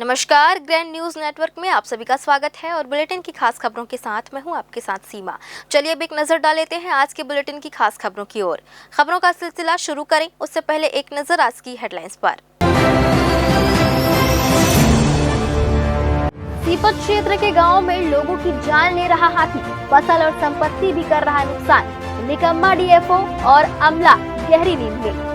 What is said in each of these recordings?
नमस्कार, grand news network में आप सभी का स्वागत है और बुलेटिन की खास खबरों के साथ मैं हूं आपके साथ सीमा। चलिए अब एक नजर डाल लेते हैं आज के बुलेटिन की खास खबरों की ओर। खबरों का सिलसिला शुरू करें उससे पहले एक नजर आज की हेडलाइंस पर। सीपत क्षेत्र के गांव में लोगों की जान ले रहा हाथी, फसल और संपत्ति भी कर रहा नुकसान। निकम्मा डीएफओ और अमला गहरी नींद में।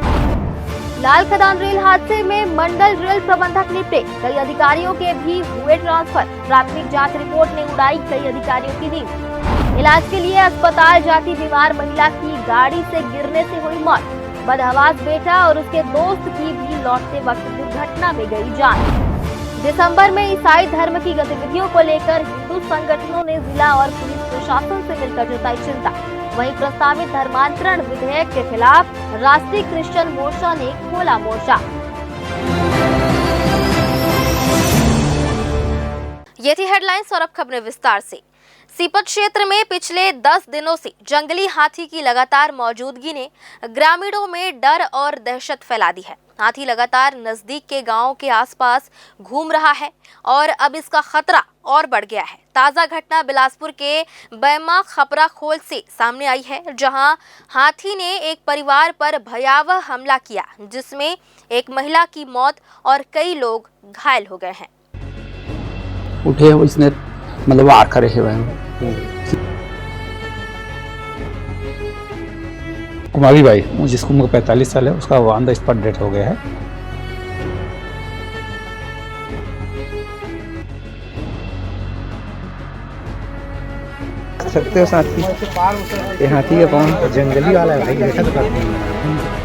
लाल खदान रेल हादसे में मंडल रेल प्रबंधक निपटे, कई अधिकारियों के भी हुए ट्रांसफर। प्राथमिक जांच रिपोर्ट ने उड़ाई कई अधिकारियों की नींद। इलाज के लिए अस्पताल जाती बीमार महिला की गाड़ी से गिरने से हुई मौत। बदहवास बेटा और उसके दोस्त की भी लौटते वक्त दुर्घटना में गई जान। दिसंबर में ईसाई धर्म की गतिविधियों को लेकर हिंदू संगठनों ने जिला और पुलिस प्रशासन से मिलकर जताई चिंता। वहीं प्रस्तावित धर्मांतरण विधेयक के खिलाफ राष्ट्रीय क्रिश्चियन मोर्चा ने खोला मोर्चा। ये थी हेडलाइंस और अब खबरें विस्तार से। सीपत क्षेत्र में पिछले 10 दिनों से जंगली हाथी की लगातार मौजूदगी ने ग्रामीणों में डर और दहशत फैला दी है। हाथी लगातार नजदीक के गांवों के आसपास घूम रहा है और अब इसका खतरा और बढ़ गया है। ताजा घटना बिलासपुर के बैमा खपरा खोल से सामने आई है, जहां हाथी ने एक परिवार पर भयावह हमला किया, जिसमें एक महिला की मौत और कई लोग घायल हो गए हैं। उठे इसने मतलब वार करे है कुमारी बाई, जिसको उम्र 45 साल है, उसका ऑन द स्पॉट डेथ हो गया है। सकते हो साथी, ये हाथी का कौन जंगली वाला है भाई, देखा तो करते हैं।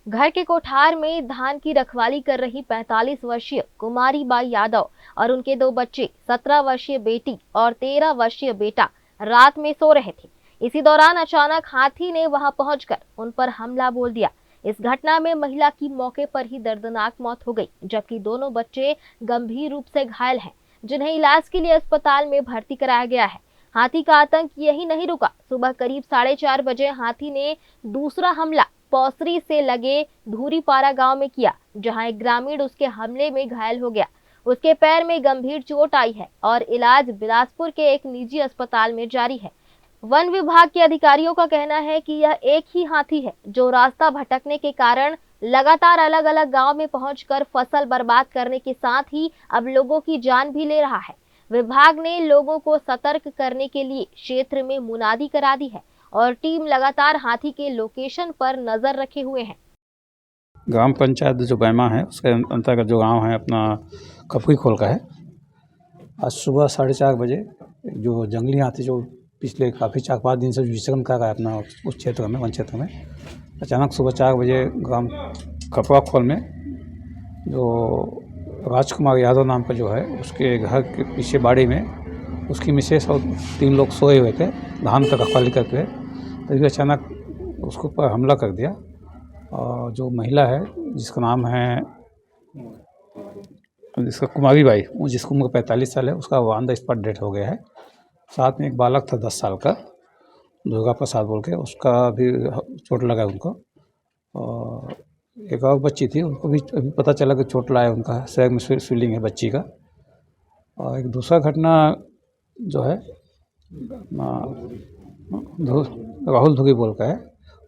घर के कोठार में धान की रखवाली कर रही 45 वर्षीय कुमारी बाई यादव और उनके 2 बच्चे 17 वर्षीय बेटी और 13 वर्षीय बेटा रात में सो रहे थे। इसी दौरान अचानक हाथी ने वहां पहुंचकर उन पर हमला बोल दिया। इस घटना में महिला की मौके पर ही दर्दनाक मौत हो गई, जबकि दोनों बच्चे गंभीर रूप से घायल हैं, जिन्हें इलाज के लिए अस्पताल में भर्ती कराया गया है। हाथी का आतंक यही नहीं रुका। सुबह करीब 4:30 बजे हाथी ने दूसरा हमला पौसरी से लगे धूरीपारा गांव में किया, जहां एक ग्रामीण उसके हमले में घायल हो गया। उसके पैर में गंभीर चोट आई है और इलाज बिलासपुर के एक निजी अस्पताल में जारी है। वन विभाग के अधिकारियों का कहना है कि यह एक ही हाथी है, जो रास्ता भटकने के कारण लगातार अलग अलग गांव में पहुंचकर फसल बर्बाद करने के साथ ही अब लोगों की जान भी ले रहा है। विभाग ने लोगों को सतर्क करने के लिए क्षेत्र में मुनादी करा दी है और टीम लगातार हाथी के लोकेशन पर नजर रखे हुए हैं। ग्राम पंचायत जो बैमा है, उसके अंतर्गत जो गांव है अपना कपड़ी खोल का है। आज सुबह 4:30 बजे जो जंगली हाथी जो पिछले काफ़ी 4-5 दिन से विचरण कर रहा है अपना उस क्षेत्र में, वन क्षेत्र में, अचानक सुबह 4 बजे ग्राम कपड़ा खोल में जो राजकुमार यादव नाम का जो है, उसके घर के पीछे बाड़ी में उसकी मिसेस और 3 लोग सोए हुए थे धान का रखवाली करके। तभी अचानक उसके ऊपर हमला कर दिया और जो महिला है जिसका नाम है कुमारी बाई, जिसको उम्र 45 साल है, उसका ऑन द स्पॉट डेथ हो गया है। साथ में एक बालक था 10 साल का, दुर्गा प्रसाद बोल के, उसका भी चोट लगा है उनको। और एक और बच्ची थी, उनको भी अभी पता चला कि चोट लगा है, उनका सैग में स्वेलिंग है बच्ची का। और एक दूसरा घटना जो है राहुल धुगी बोल का है,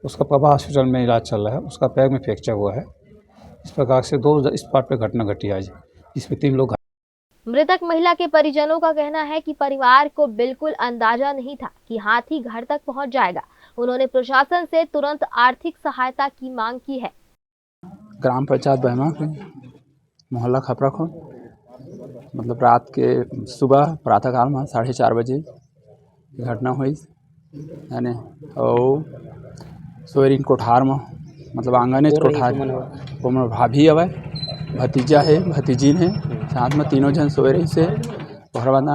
उसका प्रभा हॉस्पिटल में इलाज चल रहा है, उसका पैर में फ्रैक्चर हुआ है। इस प्रकार से 2 स्पॉट पे घटना घटी आज, जिसमें 3 लोग। मृतक महिला के परिजनों का कहना है कि परिवार को बिल्कुल अंदाजा नहीं था कि हाथी घर तक पहुंच जाएगा। उन्होंने प्रशासन से तुरंत आर्थिक सहायता की मांग की है। ग्राम पंचायत बहमा मोहल्ला खपरा खोल, मतलब रात के सुबह प्रातःकाल में 4:30 बजे घटना हुई, यानी और सोयरिन कोठार में, मतलब आंगन कोठार में भाभी अवे भतीजा है, भतीजी है, साथ में 3 जन सोए रही से। ओहर बाद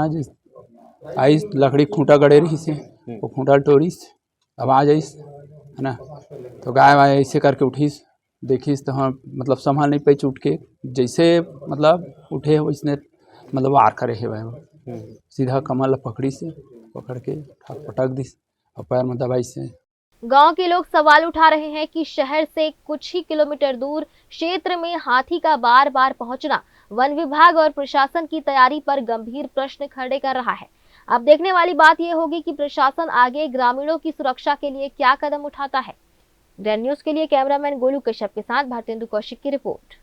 आई लकड़ी खूंटा गड़े रही से, वो खूंटा टोरीस, आवाज आईस है ना, तो गाय वाय ऐसे करके उठीस, देखीस तो हाँ मतलब संभाल नहीं पाई, उठ के जैसे मतलब उठे उसने मतलब वार करे है वह सीधा कमल पकड़ी से, पकड़ के पटक दी और पैर में दबाई से। गांव के लोग सवाल उठा रहे हैं कि शहर से कुछ ही किलोमीटर दूर क्षेत्र में हाथी का बार बार पहुंचना वन विभाग और प्रशासन की तैयारी पर गंभीर प्रश्न खड़े कर रहा है। अब देखने वाली बात यह होगी कि प्रशासन आगे ग्रामीणों की सुरक्षा के लिए क्या कदम उठाता है। ग्रैंड न्यूज के लिए कैमरामैन गोलू कश्यप के साथ भारतेंदु कौशिक की रिपोर्ट।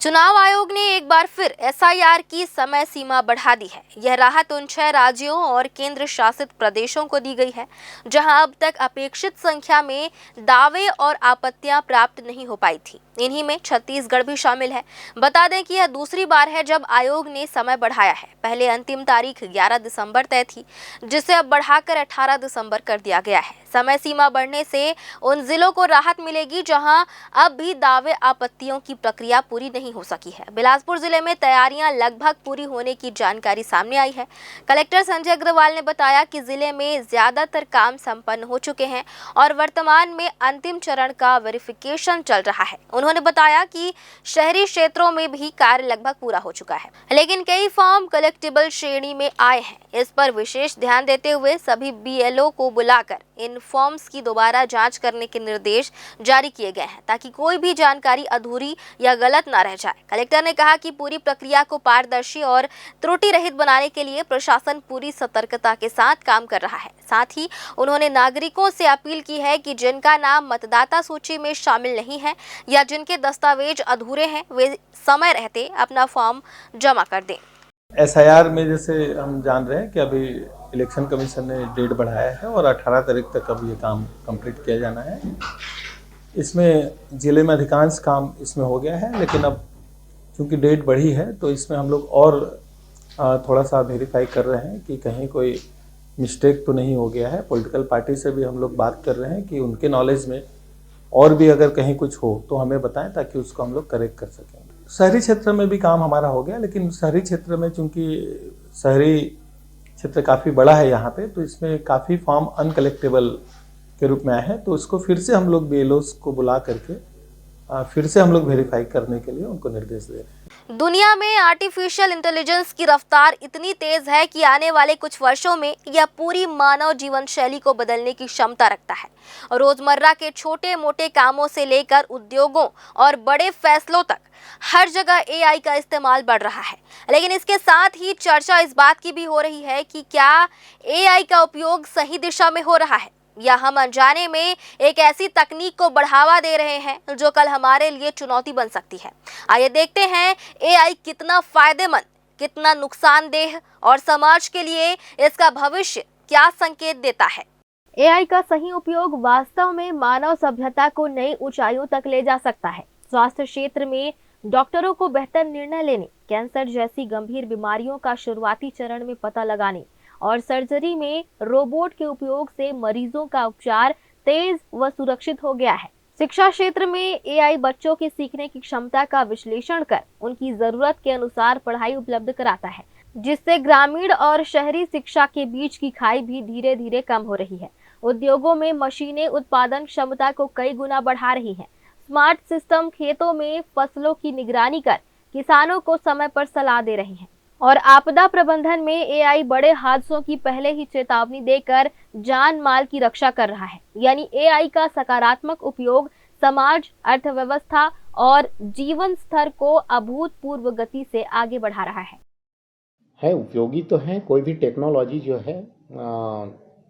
चुनाव आयोग ने एक बार फिर एसआईआर की समय सीमा बढ़ा दी है। यह राहत उन 6 राज्यों और केंद्र शासित प्रदेशों को दी गई है जहां अब तक अपेक्षित संख्या में दावे और आपत्तियां प्राप्त नहीं हो पाई थी। इन्हीं में छत्तीसगढ़ भी शामिल है। बता दें कि यह दूसरी बार है जब आयोग ने समय बढ़ाया है। पहले अंतिम तारीख 11 दिसंबर तय थी, जिसे अब बढ़ाकर 18 दिसंबर कर दिया गया है। समय सीमा बढ़ने से उन जिलों को राहत मिलेगी जहां अब भी दावे आपत्तियों की प्रक्रिया पूरी नहीं हो सकी है। बिलासपुर जिले में तैयारियां लगभग पूरी होने की जानकारी सामने आई है। कलेक्टर संजय अग्रवाल ने बताया कि जिले में ज्यादातर काम संपन्न हो चुके हैं और वर्तमान में अंतिम चरण का वेरिफिकेशन चल रहा है। उन्होंने बताया कि शहरी क्षेत्रों में भी कार्य लगभग पूरा हो चुका है, लेकिन कई फॉर्म कलेक्टेबल श्रेणी में आए हैं। इस पर विशेष ध्यान देते हुए सभी बीएलओ को बुलाकर इन फॉर्म्स की दोबारा जांच करने के निर्देश जारी किए गए हैं ताकि कोई भी जानकारी अधूरी या गलत न रह जाए। कलेक्टर ने कहा कि पूरी प्रक्रिया को पारदर्शी और त्रुटि रहित बनाने के लिए प्रशासन पूरी सतर्कता के साथ काम कर रहा है। साथ ही उन्होंने नागरिकों से अपील की है कि जिनका नाम मतदाता सूची में शामिल नहीं है या जिनके दस्तावेज अधूरे हैं वे समय रहते अपना फॉर्म जमा कर दें। एसआईआर में जैसे हम जान रहे हैं कि अभी इलेक्शन कमीशन ने डेट बढ़ाया है और 18 तारीख तक अब ये काम कंप्लीट किया जाना है। इसमें ज़िले में अधिकांश काम इसमें हो गया है, लेकिन अब चूँकि डेट बढ़ी है तो इसमें हम लोग और थोड़ा सा वेरीफाई कर रहे हैं कि कहीं कोई मिस्टेक तो नहीं हो गया है। पॉलिटिकल पार्टी से भी हम लोग बात कर रहे हैं कि उनके नॉलेज में और भी अगर कहीं कुछ हो तो हमें बताएं ताकि उसको हम लोग करेक्ट कर सकें। शहरी क्षेत्र में भी काम हमारा हो गया, लेकिन शहरी क्षेत्र में चूँकि शहरी क्षेत्र काफ़ी बड़ा है यहाँ पे, तो इसमें काफ़ी फॉर्म अनकलेक्टेबल के रूप में आए हैं। तो इसको फिर से हम लोग बीएलओस को बुला करके फिर से हम लोग वेरीफाई करने के लिए उनको निर्देश दे रहे हैं। दुनिया में आर्टिफिशियल इंटेलिजेंस की रफ्तार इतनी तेज है कि आने वाले कुछ वर्षों में यह पूरी मानव जीवन शैली को बदलने की क्षमता रखता है। रोजमर्रा के छोटे मोटे कामों से लेकर उद्योगों और बड़े फैसलों तक हर जगह एआई का इस्तेमाल बढ़ रहा है। लेकिन इसके साथ ही चर्चा इस बात की भी हो रही है कि क्या एआई का उपयोग सही दिशा में हो रहा है या हम अनजाने में एक ऐसी तकनीक को बढ़ावा दे रहे हैं जो कल हमारे लिए चुनौती बन सकती है। आइए देखते हैं एआई कितना फायदेमंद, कितना नुकसानदेह और समाज के लिए इसका भविष्य क्या संकेत देता है। एआई का सही उपयोग वास्तव में मानव सभ्यता को नई ऊंचाइयों तक ले जा सकता है। स्वास्थ्य क्षेत्र में डॉक्टरों को बेहतर निर्णय लेने, कैंसर जैसी गंभीर बीमारियों का शुरुआती चरण में पता लगाने और सर्जरी में रोबोट के उपयोग से मरीजों का उपचार तेज व सुरक्षित हो गया है। शिक्षा क्षेत्र में एआई बच्चों के सीखने की क्षमता का विश्लेषण कर उनकी जरूरत के अनुसार पढ़ाई उपलब्ध कराता है, जिससे ग्रामीण और शहरी शिक्षा के बीच की खाई भी धीरे धीरे कम हो रही है। उद्योगों में मशीनें उत्पादन क्षमता को कई गुना बढ़ा रही हैं। स्मार्ट सिस्टम खेतों में फसलों की निगरानी कर किसानों को समय पर सलाह दे रहे हैं और आपदा प्रबंधन में एआई बड़े हादसों की पहले ही चेतावनी देकर जान माल की रक्षा कर रहा है। यानी एआई का सकारात्मक उपयोग समाज, अर्थव्यवस्था और जीवन स्तर को अभूतपूर्व गति से आगे बढ़ा रहा है। उपयोगी तो है। कोई भी टेक्नोलॉजी जो है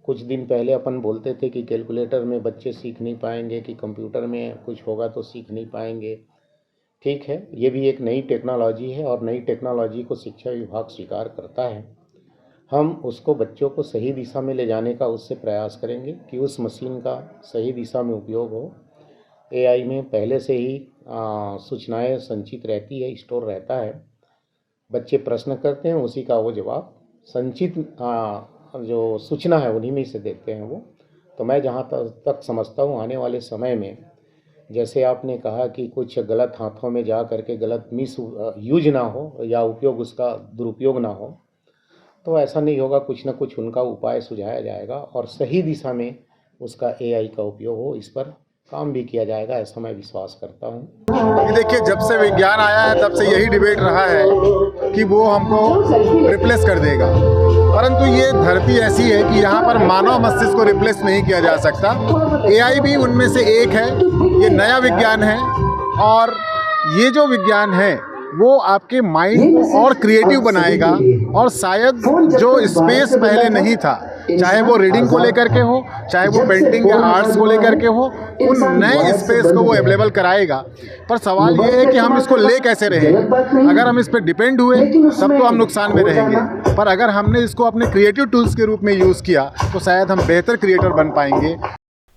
कुछ दिन पहले अपन बोलते थे कि कैलकुलेटर में बच्चे सीख नहीं पाएंगे, कि कंप्यूटर में कुछ होगा तो सीख नहीं पाएंगे। ठीक है, ये भी एक नई टेक्नोलॉजी है और नई टेक्नोलॉजी को शिक्षा विभाग स्वीकार करता है। हम उसको बच्चों को सही दिशा में ले जाने का उससे प्रयास करेंगे कि उस मशीन का सही दिशा में उपयोग हो। एआई में पहले से ही सूचनाएं संचित रहती है, स्टोर रहता है। बच्चे प्रश्न करते हैं, उसी का वो जवाब संचित जो सूचना है उन्हीं में से देते हैं वो। तो मैं जहाँ तक समझता हूँ आने वाले समय में, जैसे आपने कहा कि कुछ गलत हाथों में जा करके गलत मिस यूज ना हो या उपयोग उसका दुरुपयोग ना हो, तो ऐसा नहीं होगा। कुछ ना कुछ उनका उपाय सुझाया जाएगा और सही दिशा में उसका एआई का उपयोग हो, इस पर काम भी किया जाएगा, ऐसा मैं विश्वास करता हूँ। ये देखिए, जब से विज्ञान आया है तब से यही डिबेट रहा है कि वो हमको रिप्लेस कर देगा, परंतु ये धरती ऐसी है कि यहाँ पर मानव मस्तिष्क को रिप्लेस नहीं किया जा सकता। एआई भी उनमें से एक है। ये नया विज्ञान है और ये जो विज्ञान है वो आपके माइंड को और क्रिएटिव बनाएगा, और शायद जो स्पेस पहले नहीं था, चाहे वो रीडिंग को लेकर के हो, चाहे वो पेंटिंग या आर्ट्स को लेकर के हो, उन नए स्पेस को वो अवेलेबल कराएगा। पर सवाल ये है कि हम इसको ले कैसे रहेंगे। अगर हम इस पर डिपेंड हुए तब तो हम नुकसान में रहेंगे, पर अगर हमने इसको अपने क्रिएटिव टूल्स के रूप में यूज़ किया तो शायद हम बेहतर क्रिएटर बन पाएंगे।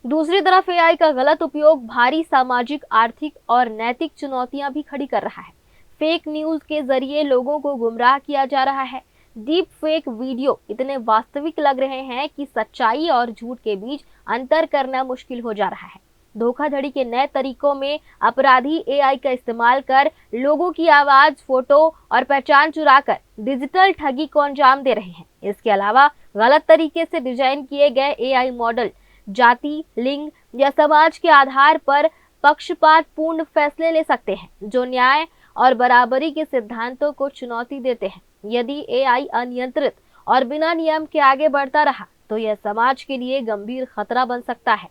दूसरी तरफ एआई का गलत उपयोग भारी सामाजिक, आर्थिक और नैतिक चुनौतियां भी खड़ी कर रहा है। फेक न्यूज के जरिए लोगों को गुमराह किया जा रहा है। डीप फेक वीडियो इतने वास्तविक लग रहे हैं कि सच्चाई और झूठ के बीच अंतर करना मुश्किल हो जा रहा है। धोखाधड़ी के नए तरीकों में अपराधी एआई का इस्तेमाल कर लोगों की आवाज, फोटो और पहचान चुराकर डिजिटल ठगी को अंजाम दे रहे हैं। इसके अलावा गलत तरीके से डिजाइन किए गए एआई मॉडल जाति, लिंग या समाज के आधार पर पक्षपातपूर्ण फैसले ले सकते हैं, जो न्याय और बराबरी के सिद्धांतों को चुनौती देते हैं। यदि एआई अनियंत्रित और बिना नियम के आगे बढ़ता रहा तो यह समाज के लिए गंभीर खतरा बन सकता है।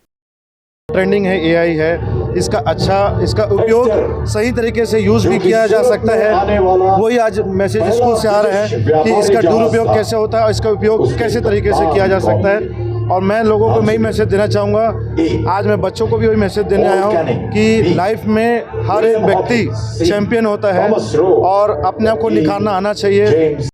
ट्रेंडिंग है, एआई है, इसका उपयोग सही तरीके से यूज़ भी किया जा सकता है। वही आज मैसेज स्कूल से आ रहे हैं कि इसका दुरुपयोग कैसे होता है और इसका उपयोग कैसे तरीके से किया जा सकता है। और मैं लोगों को मैं मैसेज देना चाहूँगा, आज मैं बच्चों को भी वही मैसेज देने आया हूँ कि लाइफ में हर एक व्यक्ति चैंपियन होता है और अपने आप को निखारना आना चाहिए।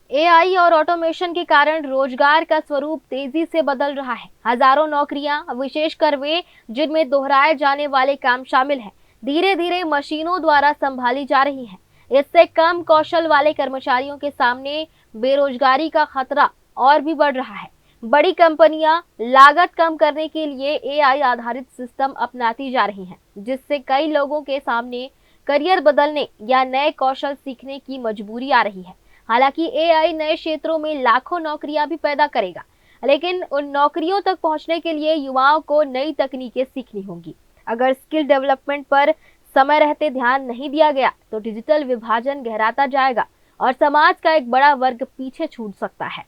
एआई और ऑटोमेशन के कारण रोजगार का स्वरूप तेजी से बदल रहा है। हजारों नौकरियां, विशेषकर वे जिनमें दोहराए जाने वाले काम शामिल हैं, धीरे धीरे मशीनों द्वारा संभाली जा रही हैं। इससे कम कौशल वाले कर्मचारियों के सामने बेरोजगारी का खतरा और भी बढ़ रहा है। बड़ी कंपनियां लागत कम करने के लिए एआई आधारित सिस्टम अपनाती जा रही हैं, जिससे कई लोगों के सामने करियर बदलने या नए कौशल सीखने की मजबूरी आ रही है। हालांकि एआई नए क्षेत्रों में लाखों नौकरियां भी पैदा करेगा, लेकिन उन नौकरियों तक पहुंचने के लिए युवाओं को नई तकनीकें सीखनी होंगी। अगर स्किल डेवलपमेंट पर समय रहते ध्यान नहीं दिया गया तो डिजिटल विभाजन गहराता जाएगा और समाज का एक बड़ा वर्ग पीछे छूट सकता है।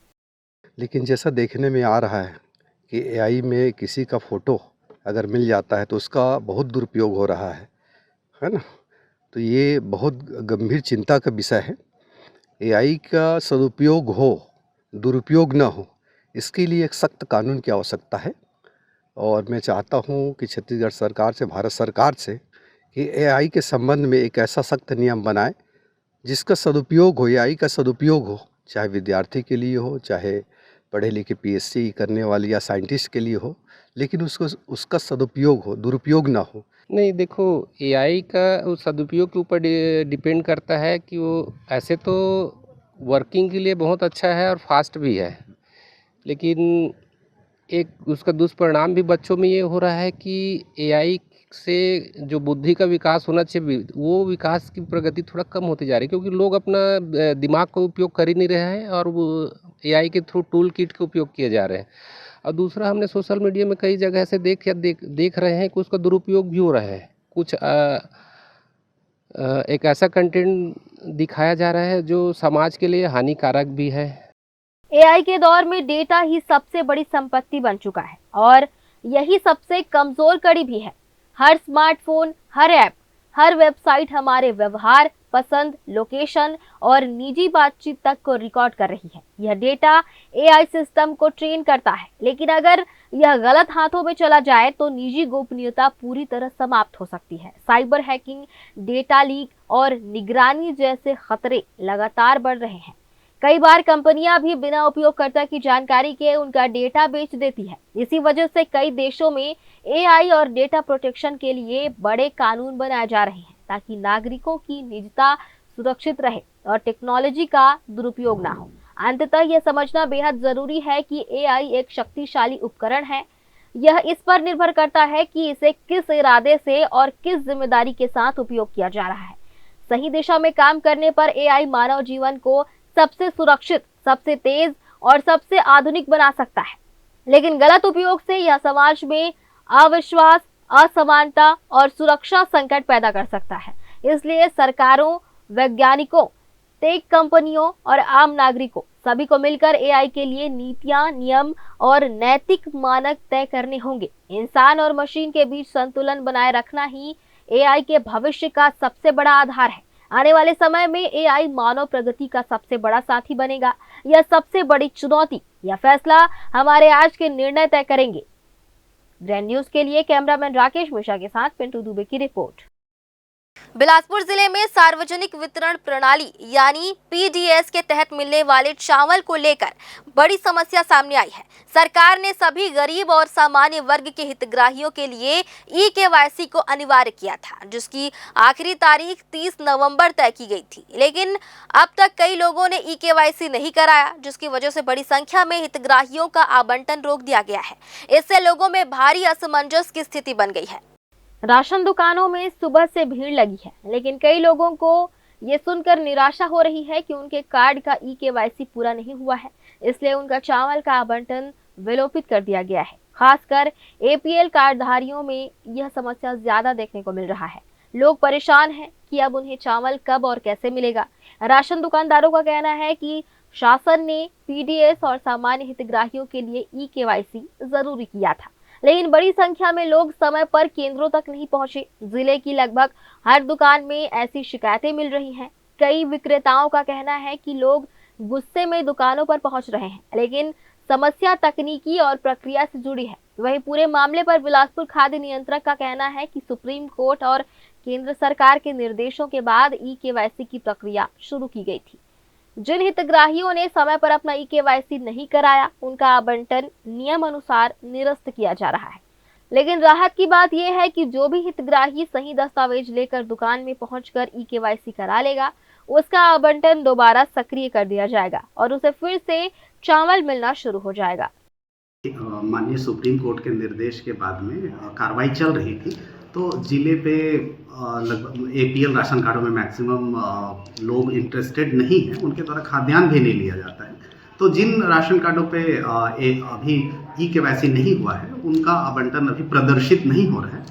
लेकिन जैसा देखने में आ रहा है कि एआई में किसी का फ़ोटो अगर मिल जाता है तो उसका बहुत दुरुपयोग हो रहा है ना। तो ये बहुत गंभीर चिंता का विषय है। एआई का सदुपयोग हो, दुरुपयोग ना हो, इसके लिए एक सख्त कानून की आवश्यकता है। और मैं चाहता हूँ कि छत्तीसगढ़ सरकार से, भारत सरकार से, कि एआई के संबंध में एक ऐसा सख्त नियम बनाए जिसका सदुपयोग हो, एआई का सदुपयोग हो, चाहे विद्यार्थी के लिए हो, चाहे पढ़े लिखे पीएचडी करने वाले या साइंटिस्ट के लिए हो, लेकिन उसका सदुपयोग हो, दुरुपयोग ना हो। नहीं, देखो, एआई का उस सदुपयोग के ऊपर डिपेंड करता है कि वो ऐसे तो वर्किंग के लिए बहुत अच्छा है और फास्ट भी है, लेकिन एक उसका दुष्परिणाम भी बच्चों में ये हो रहा है कि एआई से जो बुद्धि का विकास होना चाहिए, वो विकास की प्रगति थोड़ा कम होती जा रही है, क्योंकि लोग अपना दिमाग का उपयोग कर ही नहीं रहे हैं और वो एआई के थ्रू टूल किट का उपयोग किए जा रहे हैं। और दूसरा, हमने सोशल मीडिया में कई जगह ऐसे देख रहे हैं कि उसका दुरुपयोग भी हो रहा है। कुछ एक ऐसा कंटेंट दिखाया जा रहा है जो समाज के लिए हानिकारक भी है। एआई के दौर में डेटा ही सबसे बड़ी संपत्ति बन चुका है और यही सबसे कमजोर कड़ी भी है। हर स्मार्टफोन, हर ऐप, हर वेबसाइट हमारे व्यवहार, पसंद, लोकेशन और निजी बातचीत तक को रिकॉर्ड कर रही है। यह डेटा एआई सिस्टम को ट्रेन करता है, लेकिन अगर यह गलत हाथों में चला जाए तो निजी गोपनीयता पूरी तरह समाप्त हो सकती है। साइबर हैकिंग, डेटा लीक और निगरानी जैसे खतरे लगातार बढ़ रहे हैं। कई बार कंपनियां भी बिना उपयोगकर्ता की जानकारी के उनका डेटा बेच देती है। इसी वजह से कई देशों में एआई और डेटा प्रोटेक्शन के लिए बड़े कानून बनाए जा रहे हैं ताकि नागरिकों की निजता सुरक्षित रहे और टेक्नोलॉजी का दुरुपयोग ना हो। अंततः यह समझना बेहद जरूरी है कि एआई एक शक्तिशाली उपकरण है। यह इस पर निर्भर करता है कि इसे किस इरादे से और किस जिम्मेदारी के साथ उपयोग किया जा रहा है। सही दिशा में काम करने पर एआई मानव जीवन को सबसे सुरक्षित, सबसे तेज और सबसे आधुनिक बना सकता है, लेकिन गलत उपयोग से यह समाज में अविश्वास, असमानता और सुरक्षा संकट पैदा कर सकता है। इसलिए सरकारों, वैज्ञानिकों, टेक कंपनियों और आम नागरिकों सभी को मिलकर एआई के लिए नीतियां, नियम और नैतिक मानक तय करने होंगे। इंसान और मशीन के बीच संतुलन बनाए रखना ही एआई के भविष्य का सबसे बड़ा आधार है। आने वाले समय में एआई मानव प्रगति का सबसे बड़ा साथी बनेगा। यह सबसे बड़ी चुनौती या फैसला हमारे आज के निर्णय तय करेंगे। ग्रैंड न्यूज के लिए कैमरामैन राकेश मिश्रा के साथ पिंटू दुबे की रिपोर्ट। बिलासपुर जिले में सार्वजनिक वितरण प्रणाली यानी पीडीएस के तहत मिलने वाले चावल को लेकर बड़ी समस्या सामने आई है। सरकार ने सभी गरीब और सामान्य वर्ग के हितग्राहियों के लिए ई-केवाईसी को अनिवार्य किया था, जिसकी आखिरी तारीख 30 नवंबर तय की गई थी। लेकिन अब तक कई लोगों ने ई-केवाईसी नहीं कराया, जिसकी वजह से बड़ी संख्या में हितग्राहियों का आवंटन रोक दिया गया है। इससे लोगों में भारी असमंजस की स्थिति बन गई है। राशन दुकानों में सुबह से भीड़ लगी है, लेकिन कई लोगों को ये सुनकर निराशा हो रही है कि उनके कार्ड का ई-केवाईसी पूरा नहीं हुआ है, इसलिए उनका चावल का आवंटन विलोपित कर दिया गया है। खासकर एपीएल कार्डधारियों में यह समस्या ज्यादा देखने को मिल रहा है। लोग परेशान हैं कि अब उन्हें चावल कब और कैसे मिलेगा। राशन दुकानदारों का कहना है कि शासन ने पीडीएस और सामान्य हितग्राहियों के लिए ई-केवाईसी जरूरी किया था, लेकिन बड़ी संख्या में लोग समय पर केंद्रों तक नहीं पहुंचे। जिले की लगभग हर दुकान में ऐसी शिकायतें मिल रही हैं। कई विक्रेताओं का कहना है कि लोग गुस्से में दुकानों पर पहुंच रहे हैं, लेकिन समस्या तकनीकी और प्रक्रिया से जुड़ी है। वहीं पूरे मामले पर बिलासपुर खाद्य नियंत्रक का कहना है कि सुप्रीम कोर्ट और केंद्र सरकार के निर्देशों के बाद ई-केवाईसी की प्रक्रिया शुरू की गई थी। जिन हितग्राहियों ने समय पर अपना ई-केवाईसी नहीं कराया, उनका आवंटन नियम अनुसार निरस्त किया जा रहा है। लेकिन राहत की बात यह है कि जो भी हितग्राही सही दस्तावेज लेकर दुकान में पहुंचकर ई-केवाईसी करा लेगा, उसका आवंटन दोबारा सक्रिय कर दिया जाएगा और उसे फिर से चावल मिलना शुरू हो जाएगा। माननीय सुप्रीम कोर्ट के निर्देश के बाद में कार्रवाई चल रही थी, तो जिले पे लगभग एपीएल राशन कार्डों में मैक्सिमम लोग इंटरेस्टेड नहीं हैं, उनके द्वारा खाद्यान्न भी नहीं लिया जाता है। तो जिन राशन कार्डों पे अभी ई-केवाईसी नहीं हुआ है, उनका आवंटन अभी प्रदर्शित नहीं हो रहा है।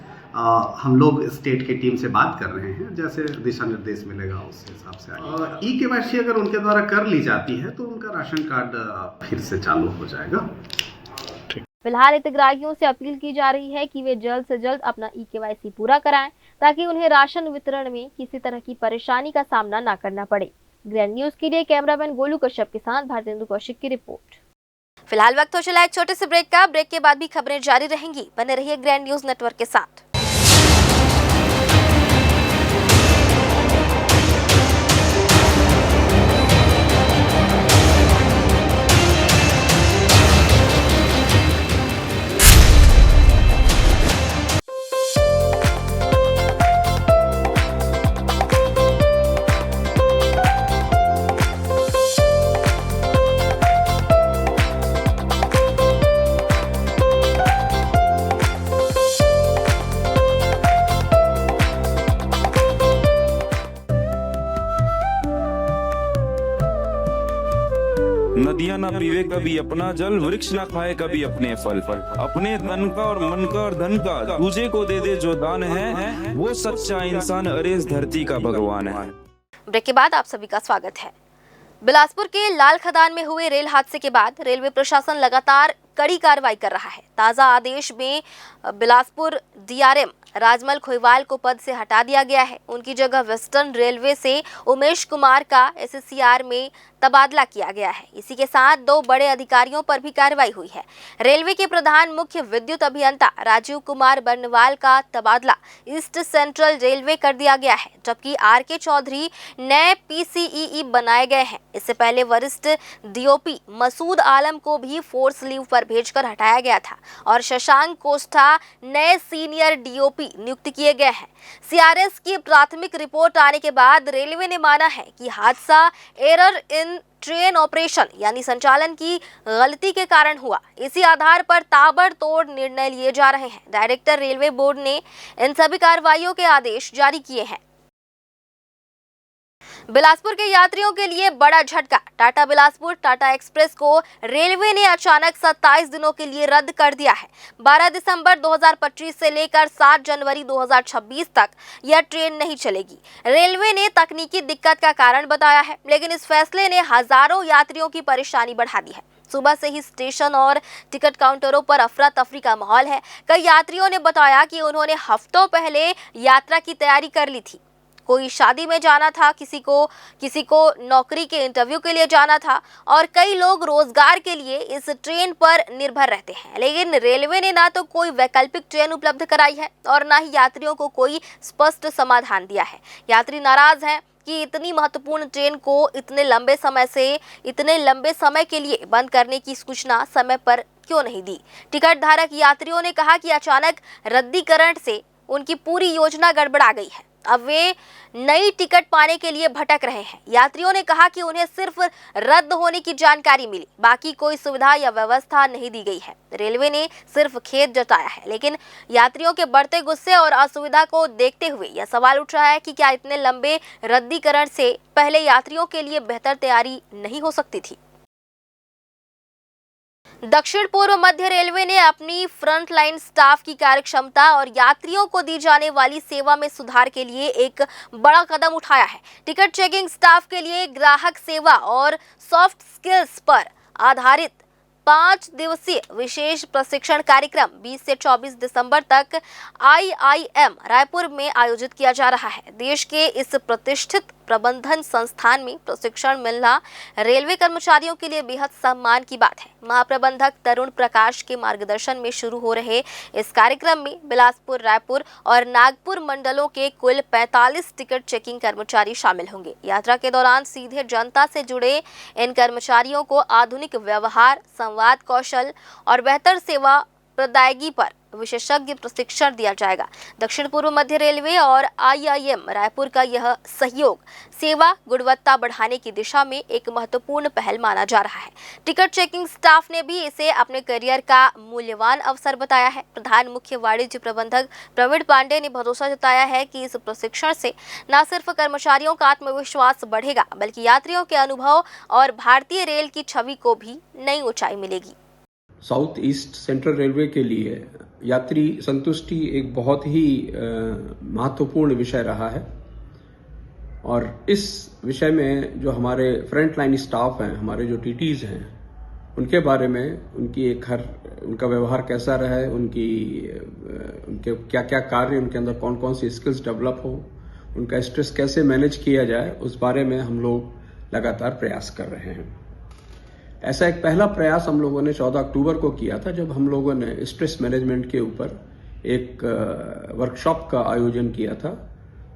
हम लोग स्टेट की टीम से बात कर रहे हैं, जैसे दिशा निर्देश मिलेगा उस हिसाब से ई-केवाईसी अगर उनके द्वारा कर ली जाती है तो उनका राशन कार्ड फिर से चालू हो जाएगा। फिलहाल हितग्राहियों से अपील की जा रही है कि वे जल्द से जल्द अपना ई-केवाईसी पूरा कराएं, ताकि उन्हें राशन वितरण में किसी तरह की परेशानी का सामना न करना पड़े। ग्रैंड न्यूज के लिए कैमरामैन गोलू कश्यप के साथ भारतेंदु कौशिक की रिपोर्ट। फिलहाल वक्त हो चला एक छोटे से ब्रेक का। ब्रेक के बाद भी खबरें जारी रहेंगी। बने रहिए ग्रैंड न्यूज नेटवर्क के साथ। नदियां ना पीवे कभी अपना जल, वृक्ष ना खाए कभी अपने फल। अपने तन का और मन का और धन का दूजे को दे दे जो दान है, वो सच्चा इंसान अरे इस धरती का भगवान है। ब्रेक के बाद आप सभी का स्वागत है। बिलासपुर के लाल खदान में हुए रेल हादसे के बाद रेलवे प्रशासन लगातार कड़ी कार्रवाई कर रहा है। ताजा आदेश में बिलासपुर डीआरएम राजमल खोईवाल को पद से हटा दिया गया है। उनकी जगह वेस्टर्न रेलवे से उमेश कुमार का एसएससीआर में तबादला किया गया है। इसी के साथ 2 बड़े अधिकारियों पर भी कार्रवाई हुई है। रेलवे के प्रधान मुख्य विद्युत अभियंता राजीव कुमार बर्नवाल का तबादला ईस्ट सेंट्रल रेलवे कर दिया गया है, जबकि आरके चौधरी नए पीसीईई बनाए गए हैं। इससे पहले वरिष्ठ डीओपी मसूद आलम को भी फोर्स लीव पर भेजकर हटाया गया था और शशांक कोस्टा नए सीनियर डीओपी नियुक्त किए गए हैं। सीआरएस की प्राथमिक रिपोर्ट आने के बाद रेलवे ने माना है कि हादसा एरर इन ट्रेन ऑपरेशन यानी संचालन की गलती के कारण हुआ। इसी आधार पर ताबड़तोड़ निर्णय लिए जा रहे हैं। डायरेक्टर रेलवे बोर्ड ने इन सभी कार्रवाइयों के आदेश जारी किए हैं। बिलासपुर के यात्रियों के लिए बड़ा झटका। टाटा बिलासपुर टाटा एक्सप्रेस को रेलवे ने अचानक 27 दिनों के लिए रद्द कर दिया है। 12 दिसंबर 2025 से लेकर 7 जनवरी 2026 तक यह ट्रेन नहीं चलेगी। रेलवे ने तकनीकी दिक्कत का कारण बताया है, लेकिन इस फैसले ने हजारों यात्रियों की परेशानी बढ़ा दी है। सुबह से ही स्टेशन और टिकट काउंटरों पर अफरा तफरी का माहौल है। कई यात्रियों ने बताया कि उन्होंने हफ्तों पहले यात्रा की तैयारी कर ली थी। कोई शादी में जाना था, किसी को नौकरी के इंटरव्यू के लिए जाना था और कई लोग रोजगार के लिए इस ट्रेन पर निर्भर रहते हैं। लेकिन रेलवे ने ना तो कोई वैकल्पिक ट्रेन उपलब्ध कराई है और ना ही यात्रियों को कोई स्पष्ट समाधान दिया है। यात्री नाराज हैं कि इतनी महत्वपूर्ण ट्रेन को इतने लंबे समय के लिए बंद करने की सूचना समय पर क्यों नहीं दी। टिकट धारक यात्रियों ने कहा कि अचानक रद्दीकरण से उनकी पूरी योजना गड़बड़ा गई है। अब वे नई टिकट पाने के लिए भटक रहे हैं। यात्रियों ने कहा कि उन्हें सिर्फ रद्द होने की जानकारी मिली, बाकी कोई सुविधा या व्यवस्था नहीं दी गई है। रेलवे ने सिर्फ खेद जताया है, लेकिन यात्रियों के बढ़ते गुस्से और असुविधा को देखते हुए यह सवाल उठ रहा है कि क्या इतने लंबे रद्दीकरण से पहले यात्रियों के लिए बेहतर तैयारी नहीं हो सकती थी। दक्षिण पूर्व मध्य रेलवे ने अपनी फ्रंट लाइन स्टाफ की कार्यक्षमता और यात्रियों को दी जाने वाली सेवा में सुधार के लिए एक बड़ा कदम उठाया है। टिकट चेकिंग स्टाफ के लिए ग्राहक सेवा और सॉफ्ट स्किल्स पर आधारित 5 दिवसीय विशेष प्रशिक्षण कार्यक्रम 20 से 24 दिसंबर तक IIM रायपुर में आयोजित किया जा रहा है। देश के इस प्रतिष्ठित प्रबंधन संस्थान में प्रशिक्षण मिलना रेलवे कर्मचारियों के लिए बेहद सम्मान की बात है। महाप्रबंधक तरुण प्रकाश के मार्गदर्शन में शुरू हो रहे इस कार्यक्रम में बिलासपुर, रायपुर और नागपुर मंडलों के कुल 45 टिकट चेकिंग कर्मचारी शामिल होंगे। यात्रा के दौरान सीधे जनता से जुड़े इन कर्मचारियों को आधुनिक व्यवहार, संवाद कौशल और बेहतर सेवा प्रदायगी पर विशेषज्ञ प्रशिक्षण दिया जाएगा। दक्षिण पूर्व मध्य रेलवे और IIM रायपुर का यह सहयोग सेवा गुणवत्ता बढ़ाने की दिशा में एक महत्वपूर्ण पहल माना जा रहा है। टिकट चेकिंग स्टाफ ने भी इसे अपने करियर का मूल्यवान अवसर बताया है। प्रधान मुख्य वाणिज्य प्रबंधक प्रवीण पांडे ने भरोसा जताया है कि इस प्रशिक्षण से न सिर्फ कर्मचारियों का आत्मविश्वास बढ़ेगा, बल्कि यात्रियों के अनुभव और भारतीय रेल की छवि को भी नई ऊंचाई मिलेगी। साउथ ईस्ट सेंट्रल रेलवे के लिए यात्री संतुष्टि एक बहुत ही महत्वपूर्ण विषय रहा है और इस विषय में जो हमारे फ्रंट लाइन स्टाफ हैं, हमारे जो टीटीज हैं, उनके बारे में उनका व्यवहार कैसा रहा है, उनके क्या क्या कार्य, उनके अंदर कौन कौन सी स्किल्स डेवलप हो, उनका स्ट्रेस कैसे मैनेज किया जाए, उस बारे में हम लोग लगातार प्रयास कर रहे हैं। ऐसा एक पहला प्रयास हम लोगों ने 14 अक्टूबर को किया था, जब हम लोगों ने स्ट्रेस मैनेजमेंट के ऊपर एक वर्कशॉप का आयोजन किया था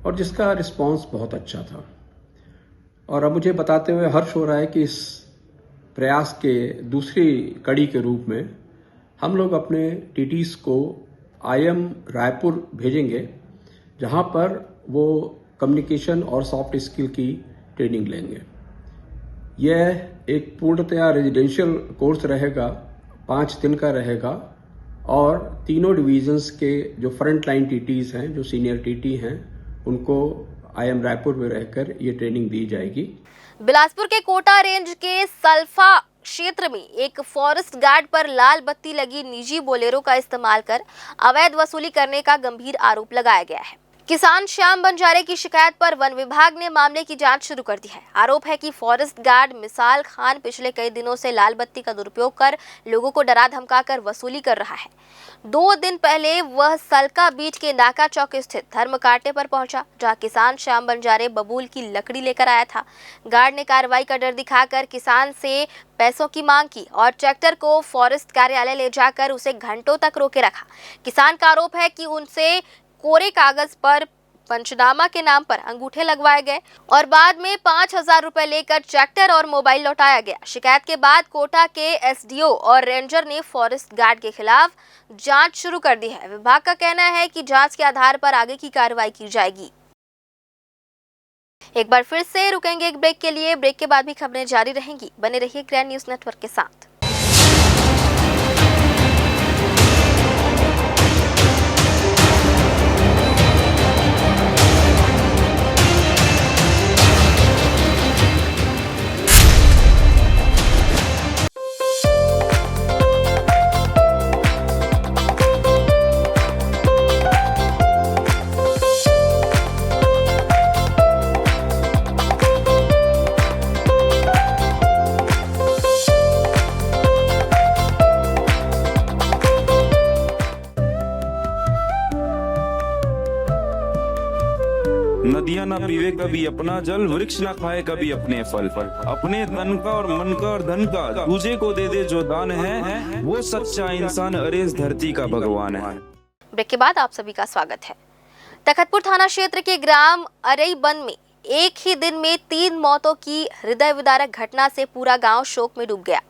और जिसका रिस्पांस बहुत अच्छा था। और अब मुझे बताते हुए हर्ष हो रहा है कि इस प्रयास के दूसरी कड़ी के रूप में हम लोग अपने टीटीज को IIM रायपुर भेजेंगे, जहां पर वो कम्युनिकेशन और सॉफ्ट स्किल की ट्रेनिंग लेंगे। यह एक पूर्णतया रेजिडेंशियल कोर्स रहेगा, 5 दिन का रहेगा और तीनों डिवीजन्स के जो फ्रंट लाइन टीटीज हैं, जो सीनियर टीटी हैं, उनको IIM रायपुर में रहकर ये ट्रेनिंग दी जाएगी। बिलासपुर के कोटा रेंज के सल्फा क्षेत्र में एक फॉरेस्ट गार्ड पर लाल बत्ती लगी निजी बोलेरो का इस्तेमाल कर अवैध वसूली करने का गंभीर आरोप लगाया गया है। किसान श्याम बंजारे की शिकायत पर वन विभाग ने मामले की जांच शुरू कर दी है। आरोप है कि फॉरेस्ट गार्ड मिसाल खान पिछले कई दिनों से लाल बत्ती का दुरुपयोग कर लोगों को डरा धमकाकर वसूली कर रहा है। 2 दिन पहले वह सलका बीट के नाका चौक स्थित धर्म कांटे पर पहुंचा, जहां किसान श्याम बंजारे बबूल की लकड़ी लेकर आया था। गार्ड ने कार्रवाई का डर दिखाकर किसान से पैसों की मांग की और ट्रैक्टर को फॉरेस्ट कार्यालय ले जाकर उसे घंटों तक रोके रखा। किसान का आरोप है कि उनसे कोरे कागज पर पंचनामा के नाम पर अंगूठे लगवाए गए और बाद में 5,000 रुपए लेकर ट्रैक्टर और मोबाइल लौटाया गया। शिकायत के बाद कोटा के SDO और रेंजर ने फॉरेस्ट गार्ड के खिलाफ जांच शुरू कर दी है। विभाग का कहना है कि जांच के आधार पर आगे की कार्रवाई की जाएगी। एक बार फिर से रुकेंगे एक ब्रेक के लिए। ब्रेक के बाद भी खबरें जारी रहेंगी। बने रहिए ग्रैंड न्यूज नेटवर्क के साथ। पीवे कभी अपना जल, वृक्ष न खाए कभी अपने फल। अपने तन का और मन का और धन का दूजे को दे दे जो दान है, वो सच्चा इंसान अरे इस धरती का भगवान है। ब्रेक के बाद आप सभी का स्वागत है। तखतपुर थाना क्षेत्र के ग्राम अरईबन में एक ही दिन में 3 मौतों की हृदय विदारक घटना से पूरा गांव शोक में डूब गया।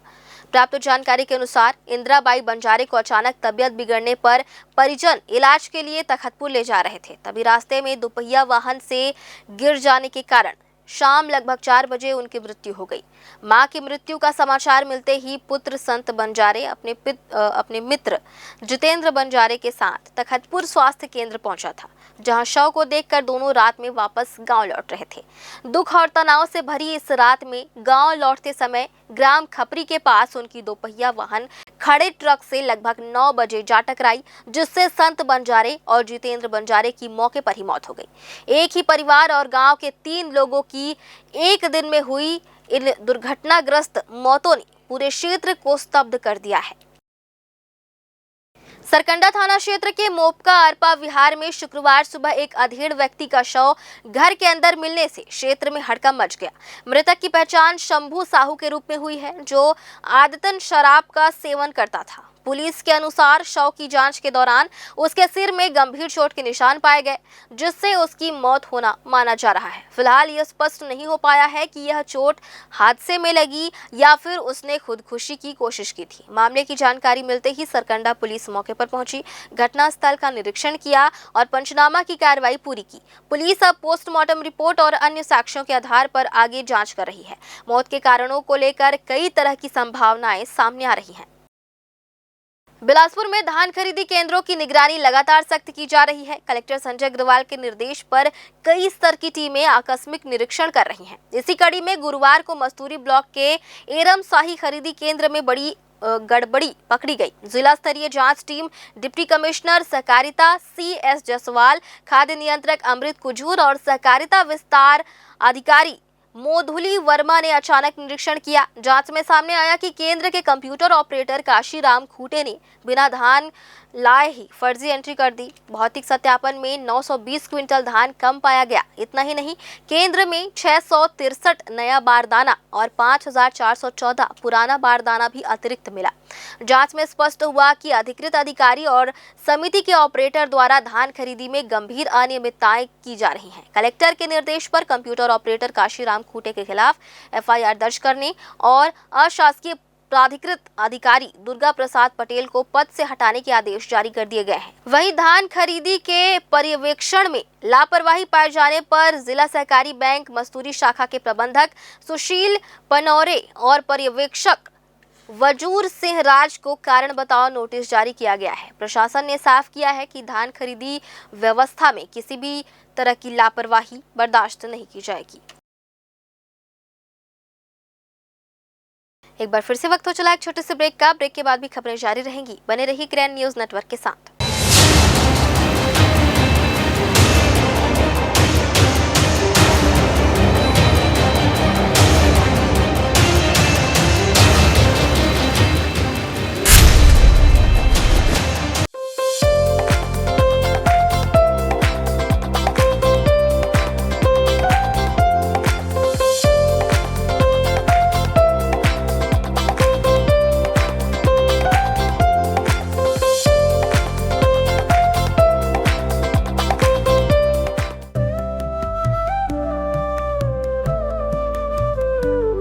प्राप्त जानकारी के अनुसार इंदिराबाई बंजारे को अचानक तबियत बिगड़ने पर परिजन इलाज के लिए तखतपुर ले जा रहे थे। तभी रास्ते में दोपहिया वाहन से गिर जाने के कारण शाम लगभग 4 बजे उनकी मृत्यु हो गई। मां की मृत्यु का समाचार मिलते ही पुत्र संत बंजारे अपने मित्र जितेंद्र बंजारे के साथ तखतपुर स्वास्थ्य केंद्र पहुंचा था, जहां शव को देखकर दोनों रात में वापस गांव लौट रहे थे। दुख और तनाव से भरी इस रात में गांव लौटते समय ग्राम खपरी के पास उनकी दोपहिया वाहन खड़े ट्रक से लगभग 9 बजे जा टकराई, जिससे संत बंजारे और जितेंद्र बंजारे की मौके पर ही मौत हो गई। एक ही परिवार और गांव के 3 लोगों की एक दिन में हुई इन दुर्घटनाग्रस्त मौतों ने पूरे क्षेत्र को स्तब्ध कर दिया है। सरकंडा थाना क्षेत्र के मोपका अरपा विहार में शुक्रवार सुबह एक अधेड़ व्यक्ति का शव घर के अंदर मिलने से क्षेत्र में हड़कंप मच गया। मृतक की पहचान शंभू साहू के रूप में हुई है, जो आदतन शराब का सेवन करता था। पुलिस के अनुसार शव की जांच के दौरान उसके सिर में गंभीर चोट के निशान पाए गए, जिससे उसकी मौत होना माना जा रहा है। फिलहाल यह स्पष्ट नहीं हो पाया है कि यह चोट हादसे में लगी या फिर उसने खुदकुशी की कोशिश की थी। मामले की जानकारी मिलते ही सरकंडा पुलिस मौके पर पहुंची, घटनास्थल का निरीक्षण किया और पंचनामा की कार्रवाई पूरी की। पुलिस अब पोस्टमार्टम रिपोर्ट और अन्य साक्ष्यों के आधार पर आगे जाँच कर रही है। मौत के कारणों को लेकर कई तरह की संभावनाएं सामने आ रही हैं। बिलासपुर में धान खरीदी केंद्रों की निगरानी लगातार सख्त की जा रही है। कलेक्टर संजय अग्रवाल के निर्देश पर कई स्तर की टीमें आकस्मिक निरीक्षण कर रही हैं। इसी कड़ी में गुरुवार को मस्तूरी ब्लॉक के एरम शाही खरीदी केंद्र में बड़ी गड़बड़ी पकड़ी गई। जिला स्तरीय जांच टीम डिप्टी कमिश्नर सहकारिता CS जसवाल, खाद्य नियंत्रक अमृत कुजूर और सहकारिता विस्तार अधिकारी मोधुली वर्मा ने अचानक निरीक्षण किया। जांच में सामने आया कि केंद्र के कंप्यूटर ऑपरेटर काशीराम खूटे ने बिना धान लाए ही फर्जी एंट्री कर दी। भौतिक सत्यापन में 920 क्विंटल धान कम पाया गया। इतना ही नहीं, केंद्र में 663 नया बारदाना और 5414 पुराना बारदाना भी अतिरिक्त मिला। जांच में स्पष्ट हुआ कि अधिकृत अधिकारी और समिति के ऑपरेटर द्वारा धान खरीदी में गंभीर अनियमितताएं की जा रही हैं। कलेक्टर के निर्देश पर कंप्यूटर ऑपरेटर काशीराम खूटे के खिलाफ FIR दर्ज करने और अशासकीय प्राधिकृत अधिकारी दुर्गा प्रसाद पटेल को पद से हटाने के आदेश जारी कर दिए गए हैं। वहीं धान खरीदी के पर्यवेक्षण में लापरवाही पाए जाने पर जिला सहकारी बैंक मस्तूरी शाखा के प्रबंधक सुशील पनौरे और पर्यवेक्षक वजूर सिंह राज को कारण बताओ नोटिस जारी किया गया है। प्रशासन ने साफ किया है कि धान खरीदी व्यवस्था में किसी भी तरह की लापरवाही बर्दाश्त नहीं की जाएगी। एक बार फिर से वक्त हो चला एक छोटे से ब्रेक का। ब्रेक के बाद भी खबरें जारी रहेंगी। बने रहिए ग्रैंड न्यूज नेटवर्क के साथ।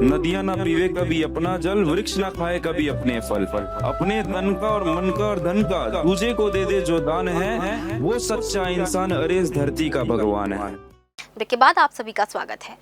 नदियां ना पीवे कभी अपना जल, वृक्ष ना खाए कभी अपने फल। अपने तन का और मन का और धन का दूजे को दे दे जो दान है, वो सच्चा इंसान अरे इस धरती का भगवान है। ब्रेक के बाद आप सभी का स्वागत है।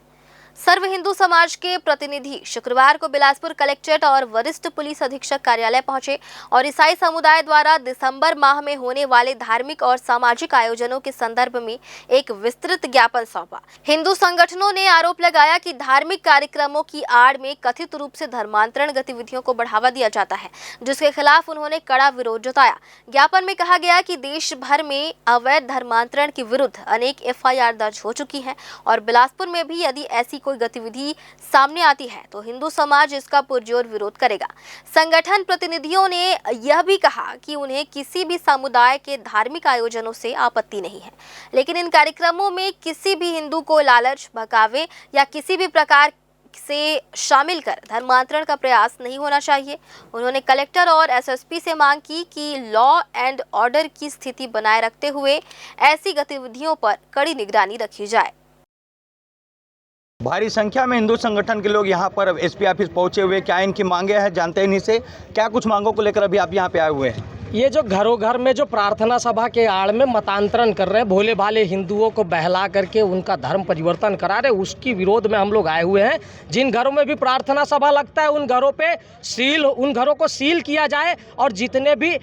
सर्व हिंदू समाज के प्रतिनिधि शुक्रवार को बिलासपुर कलेक्ट्रेट और वरिष्ठ पुलिस अधीक्षक कार्यालय पहुंचे और ईसाई समुदाय द्वारा दिसंबर माह में होने वाले धार्मिक और सामाजिक आयोजनों के संदर्भ में एक विस्तृत ज्ञापन सौंपा। हिंदू संगठनों ने आरोप लगाया कि धार्मिक कार्यक्रमों की आड़ में कथित रूप से धर्मांतरण गतिविधियों को बढ़ावा दिया जाता है, जिसके खिलाफ उन्होंने कड़ा विरोध जताया। ज्ञापन में कहा गया कि देश भर में अवैध धर्मांतरण के विरुद्ध अनेक FIR दर्ज हो चुकी है और बिलासपुर में भी यदि ऐसी कोई गतिविधि सामने आती है तो हिंदू समाज इसका पुरजोर विरोध करेगा। संगठन प्रतिनिधियों ने यह भी कहा कि उन्हें किसी भी समुदाय के धार्मिक आयोजनों से आपत्ति नहीं है, लेकिन इन कार्यक्रमों में किसी भी हिंदू को लालच, भगावे या किसी भी प्रकार से शामिल कर धर्मांतरण का प्रयास नहीं होना चाहिए। उन्होंने कलेक्टर और एसएसपी से मांग की कि लॉ एंड ऑर्डर की स्थिति बनाए रखते हुए ऐसी गतिविधियों पर कड़ी निगरानी रखी जाए। भारी संख्या में हिंदू संगठन के लोग यहाँ पर एसपी ऑफिस पहुंचे हुए, क्या इनकी मांगे हैं जानते हैं इन्हीं से। क्या कुछ मांगों को लेकर अभी आप यहाँ पे आए हुए हैं? ये जो घरों घर में जो प्रार्थना सभा के आड़ में मतांतरण कर रहे हैं, भोले भाले हिंदुओं को बहला करके उनका धर्म परिवर्तन करा रहे, उसकी विरोध में हम लोग आए हुए हैं। जिन घरों में भी प्रार्थना सभा लगता है उन घरों को सील किया जाए और जितने भी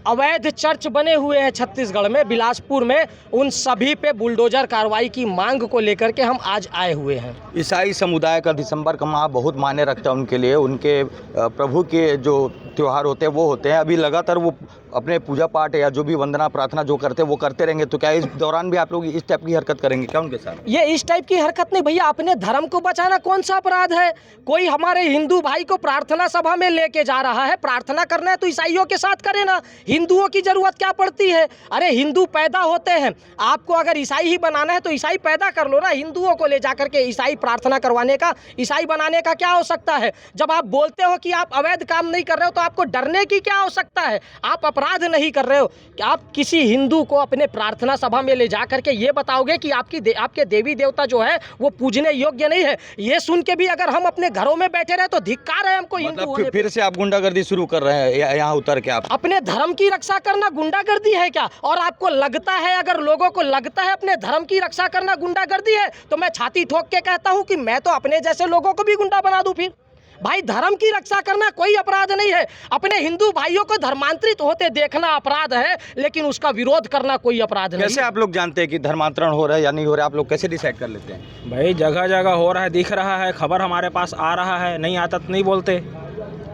अवैध चर्च बने हुए हैं छत्तीसगढ़ में, बिलासपुर में, उन सभी पे बुलडोजर कार्रवाई की मांग को लेकर के हम आज आए हुए हैं। ईसाई समुदाय का दिसंबर का माह बहुत मायने रखता है उनके लिए, उनके प्रभु के जो त्यौहार होते हैं वो होते हैं। अभी लगातार वो अपने पूजा पाठ या जो भी वंदना प्रार्थना जो करते हैं वो करते रहेंगे, तो क्या इस दौरान भी आप लोग इस टाइप की हरकत करेंगे क्या उनके साथ? ये इस टाइप की हरकत नहीं भैया, अपने धर्म को बचाना कौन सा अपराध है? कोई हमारे हिंदू भाई को प्रार्थना सभा में लेके जा रहा है, प्रार्थना करना है तो ईसाइयों के साथ करे ना, हिंदुओं की जरूरत क्या पड़ती है? अरे हिंदू पैदा होते हैं, आपको अगर ईसाई ही बनाना है तो ईसाई पैदा कर लो ना। हिंदुओं को ले जा करके ईसाई प्रार्थना करवाने का, ईसाई बनाने का क्या आवश्यकता है? जब आप बोलते हो कि आप अवैध काम नहीं कर रहे हो तो आपको डरने की क्या आवश्यकता है? आप अपराध नहीं कर रहे हो कि आप किसी हिंदू को अपने प्रार्थना सभा में ले जा करके ये बताओगे कि आपके देवी देवता जो है वो पूजने योग्य नहीं है। ये सुन के भी अगर हम अपने घरों में बैठे रहे तो धिक्कार है हमको। मतलब फिर से आप गुंडागर्दी शुरू कर रहे हैं यहाँ उतर के? आप अपने धर्म की रक्षा करना गुंडागर्दी है क्या? और आपको लगता है, अगर लोगों को लगता है अपने धर्म की रक्षा करना गुंडागर्दी है, तो मैं छाती ठोक के कहता हूँ कि मैं तो अपने जैसे लोगों को भी गुंडा बना दूं। फिर भाई धर्म की रक्षा करना कोई अपराध नहीं है। अपने हिंदू भाइयों को धर्मांतरित होते देखना अपराध है, लेकिन उसका विरोध करना कोई अपराध नहीं। कैसे आप लोग जानते हैं कि धर्मांतरण हो रहा है या नहीं हो रहा है? आप लोग कैसे डिसाइड कर लेते हैं? भाई जगह जगह हो रहा है, दिख रहा है, खबर हमारे पास आ रहा है, नहीं आता तो नहीं बोलते।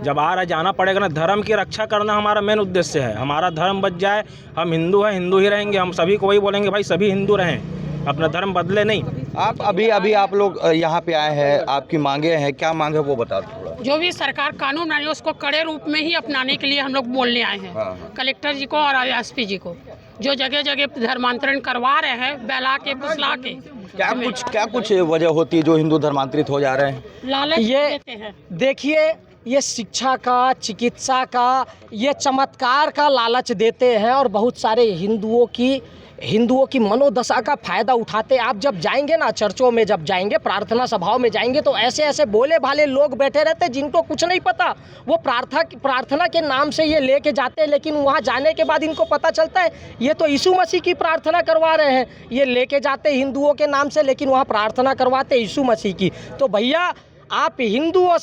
जब आ रहा है जाना पड़ेगा ना। धर्म की रक्षा करना हमारा मेन उद्देश्य है। हमारा धर्म बच जाए, हम हिंदू हैं, हिंदू ही रहेंगे। हम सभी को वही बोलेंगे भाई सभी हिंदू रहें, अपना धर्म बदले नहीं। आप अभी आप लोग यहाँ पे आए हैं, आपकी मांगे हैं, क्या मांग है वो बता दो थोड़ा। जो भी सरकार कानून बनाई उसको कड़े रूप में ही अपनाने के लिए हम लोग बोलने आए हैं। कलेक्टर जी को और एसपी जी को, जो जगह जगह धर्मांतरण करवा रहे हैं, बहला के फुसला के। क्या कुछ वजह होती है जो हिंदू धर्मांतरित हो जा रहे हैं? लालच देते हैं। देखिए, ये शिक्षा का, चिकित्सा का, ये चमत्कार का लालच देते हैं और बहुत सारे हिंदुओं की मनोदशा का फायदा उठाते। आप जब जाएंगे ना चर्चों में, जब जाएंगे प्रार्थना सभाओं में जाएंगे तो ऐसे ऐसे भोले भाले लोग बैठे रहते जिनको कुछ नहीं पता। वो प्रार्थना के नाम से ये लेके जाते हैं, लेकिन वहाँ जाने के बाद इनको पता चलता है ये तो यीशु मसीह की प्रार्थना करवा रहे हैं। ये लेके जाते हिंदुओं के नाम से, लेकिन वहाँ प्रार्थना करवाते यीशु मसीह की। तो भैया आप हिंदुओं